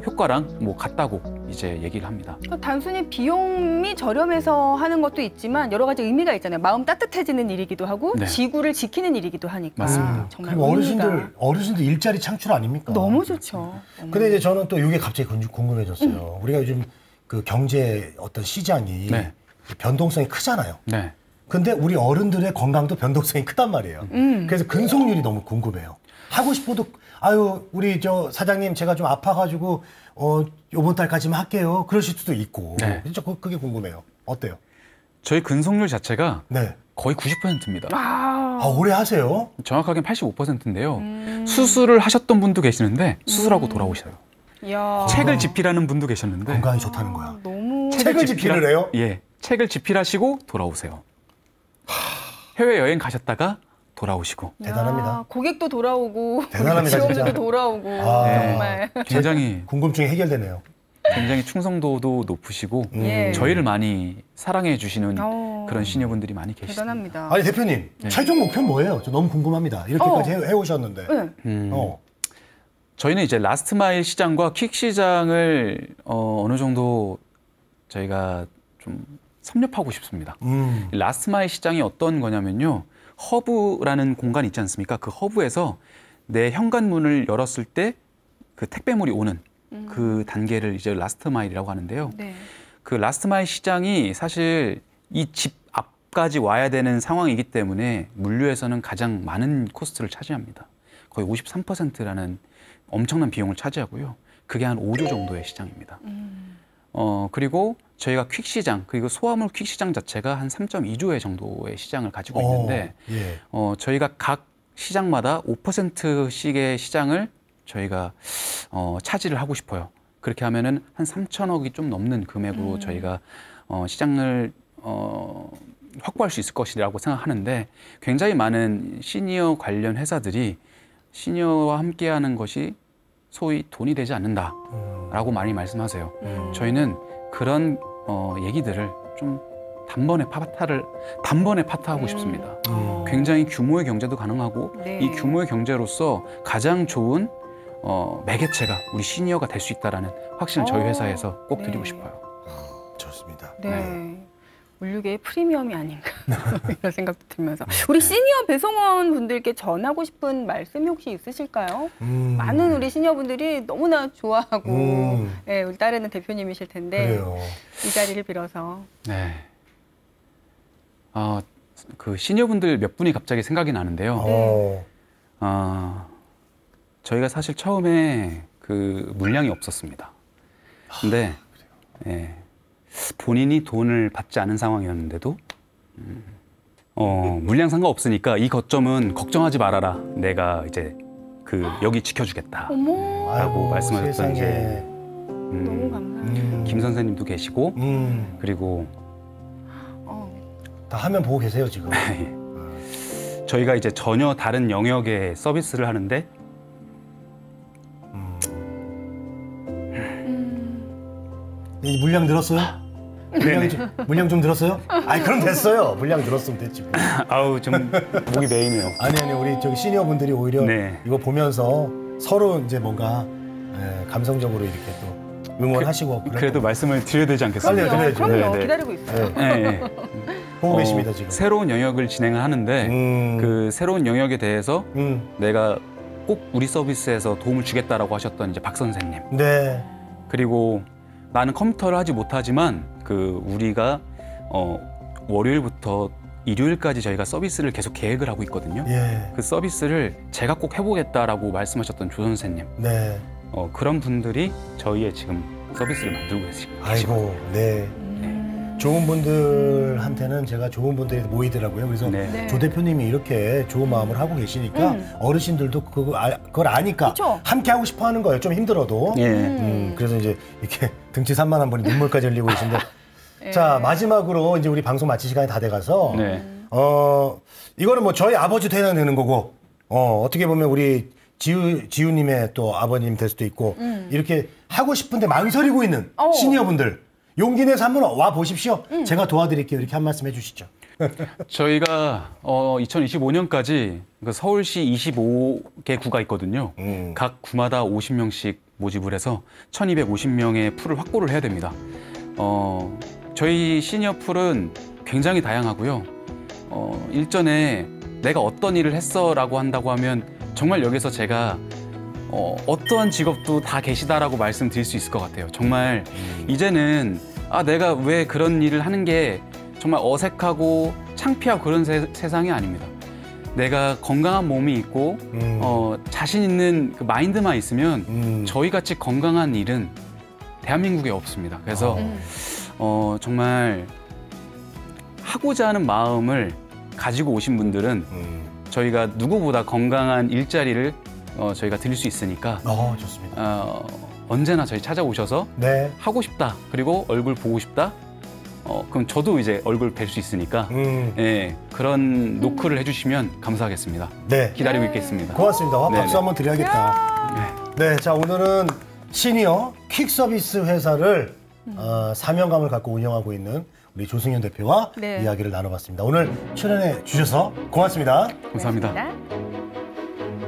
효과랑 뭐 같다고 이제 얘기를 합니다. 단순히 비용이 저렴해서 하는 것도 있지만 여러 가지 의미가 있잖아요. 마음 따뜻해지는 일이기도 하고 네. 지구를 지키는 일이기도 하니까. 맞습니다. 정말 그리고 어르신들 일자리 창출 아닙니까? 너무 좋죠. 근데 이제 저는 또 이게 갑자기 궁금해졌어요. 우리가 요즘 그 경제 어떤 시장이 네. 변동성이 크잖아요. 네. 근데 우리 어른들의 건강도 변동성이 크단 말이에요. 그래서 근속률이 너무 궁금해요. 하고 싶어도 아유 우리 저 사장님 제가 좀 아파가지고 요번 달까지만 할게요. 그러실 수도 있고. 네. 진짜 그게 궁금해요. 어때요? 저희 근속률 자체가 네. 거의 90%입니다. 오래 하세요? 정확하게는 85%인데요. 수술을 하셨던 분도 계시는데 수술하고 돌아오셔요. 이야. 책을 집필하는 분도 계셨는데 건강이 좋다는 거야. 너무 책을 집필을 해요? 예, 책을 집필하시고 돌아오세요. 해외 여행 가셨다가 돌아오시고. 대단합니다. 고객도 돌아오고 대단합니다, 직원들도 진짜. 돌아오고 정말. 굉장히 궁금증이 해결되네요. 굉장히 충성도도 높으시고 예. 저희를 많이 사랑해 주시는 그런 시니어분들이 많이 계시습니다. 대단합니다. 아니 대표님 최종 목표는 뭐예요? 저 너무 궁금합니다. 이렇게까지 해오셨는데. 네. 저희는 이제 라스트 마일 시장과 퀵 시장을 어느 정도 저희가 좀 섭렵하고 싶습니다. 라스트 마일 시장이 어떤 거냐면요. 허브라는 공간이 있지 않습니까? 그 허브에서 내 현관문을 열었을 때 그 택배물이 오는 그 단계를 이제 라스트 마일이라고 하는데요. 네. 그 라스트 마일 시장이 사실 이 집 앞까지 와야 되는 상황이기 때문에 물류에서는 가장 많은 코스트를 차지합니다. 거의 53%라는 엄청난 비용을 차지하고요. 그게 한 5조 정도의 시장입니다. 그리고 저희가 퀵 시장, 그리고 소화물 퀵 시장 자체가 한 3.2조의 정도의 시장을 가지고 있는데, 예. 저희가 각 시장마다 5%씩의 시장을 저희가 차지를 하고 싶어요. 그렇게 하면은 한 3천억이 좀 넘는 금액으로 저희가 시장을 확보할 수 있을 것이라고 생각하는데, 굉장히 많은 시니어 관련 회사들이 시니어와 함께하는 것이 소위 돈이 되지 않는다라고 많이 말씀하세요. 저희는 그런 얘기들을 좀 단번에 파타하고 싶습니다. 굉장히 규모의 경제도 가능하고 네. 이 규모의 경제로서 가장 좋은 매개체가 우리 시니어가 될 수 있다라는 확신을 저희 회사에서 꼭 드리고 싶어요. 좋습니다. 네. 물류계의 프리미엄이 아닌가 이런 생각도 들면서 우리 시니어 배송원 분들께 전하고 싶은 말씀이 혹시 있으실까요? 많은 우리 시니어분들이 너무나 좋아하고 네, 우리 따르는 대표님이실 텐데 그래요. 이 자리를 빌어서 네. 그 시니어분들 몇 분이 갑자기 생각이 나는데요. 저희가 사실 처음에 그 물량이 없었습니다. 근데 예, 본인이 돈을 받지 않은 상황이었는데도 물량 상관없으니까 이 거점은 걱정하지 말아라. 내가 이제 그 여기 지켜주겠다. 어머, 라고 말씀하셨던 이제 너무 감사해요. 김 선생님도 계시고 그리고 다 화면 보고 계세요 지금. 저희가 이제 전혀 다른 영역의 서비스를 하는데 이 물량 늘었어요? 물량 좀 늘었어요? 아니 그럼 됐어요. 물량 늘었으면 됐지. 뭐. 아우 좀 목이 메이네요. 아니 우리 저기 시니어 분들이 오히려 네. 이거 보면서 서로 이제 뭔가 감성적으로 이렇게 또 응원하시고 그래도 말씀을 드려야 되지 않겠습니까? 빨리 그럼요. 드려야죠. 네. 기다리고 있어요. 네. 보고 계십니다 지금. 새로운 영역을 진행을 하는데 그 새로운 영역에 대해서 내가 꼭 우리 서비스에서 도움을 주겠다라고 하셨던 이제 박 선생님. 네. 그리고 나는 컴퓨터를 하지 못하지만 그 우리가 월요일부터 일요일까지 저희가 서비스를 계속 계획을 하고 있거든요. 예. 그 서비스를 제가 꼭 해보겠다라고 말씀하셨던 조 선생님. 네. 그런 분들이 저희의 지금 서비스를 만들고 계시거든요. 아이고, 네. 좋은 분들한테는 제가 좋은 분들이 모이더라고요. 그래서 네. 조 대표님이 이렇게 좋은 마음을 하고 계시니까 어르신들도 그걸 아니까 그쵸? 함께 하고 싶어 하는 거예요. 좀 힘들어도. 예. 그래서 이제 이렇게 등치 산만한 분이 눈물까지 흘리고 계신데. 자, 마지막으로 이제 우리 방송 마칠 시간이 다 돼가서. 네. 이거는 뭐 저희 아버지도 해당되는 거고, 어떻게 보면 우리 지우님의 또 아버님 될 수도 있고, 이렇게 하고 싶은데 망설이고 있는 시니어분들. 용기 내서 한번 와 보십시오. 제가 도와드릴게요. 이렇게 한 말씀 해주시죠. 저희가 2025년까지 서울시 25개 구가 있거든요. 각 구마다 50명씩 모집을 해서 1,250명의 풀을 확보를 해야 됩니다. 저희 시니어 풀은 굉장히 다양하고요. 일전에 내가 어떤 일을 했어라고 한다고 하면 정말 여기서 제가 어떠한 직업도 다 계시다라고 말씀드릴 수 있을 것 같아요. 정말 이제는 내가 왜 그런 일을 하는 게 정말 어색하고 창피하고 그런 세상이 아닙니다. 내가 건강한 몸이 있고 자신 있는 그 마인드만 있으면 저희같이 건강한 일은 대한민국에 없습니다. 그래서 정말 하고자 하는 마음을 가지고 오신 분들은 저희가 누구보다 건강한 일자리를 저희가 드릴 수 있으니까 좋습니다. 언제나 저희 찾아오셔서 네. 하고 싶다, 그리고 얼굴 보고 싶다, 그럼 저도 이제 얼굴 뵐 수 있으니까 예, 그런 노크를 해주시면 감사하겠습니다. 네. 기다리고 있겠습니다. 고맙습니다. 박수 네네. 한번 드려야겠다. 네, 자 오늘은 시니어 퀵 서비스 회사를 사명감을 갖고 운영하고 있는 우리 조승현 대표와 네. 이야기를 나눠봤습니다. 오늘 출연해 주셔서 고맙습니다. 감사합니다.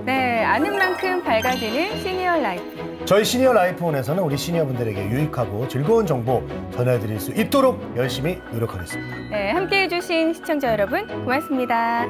네, 아는 만큼 밝아지는 시니어 라이프. 저희 시니어 라이프원에서는 우리 시니어분들에게 유익하고 즐거운 정보 전해드릴 수 있도록 열심히 노력하겠습니다. 네, 함께해 주신 시청자 여러분 고맙습니다.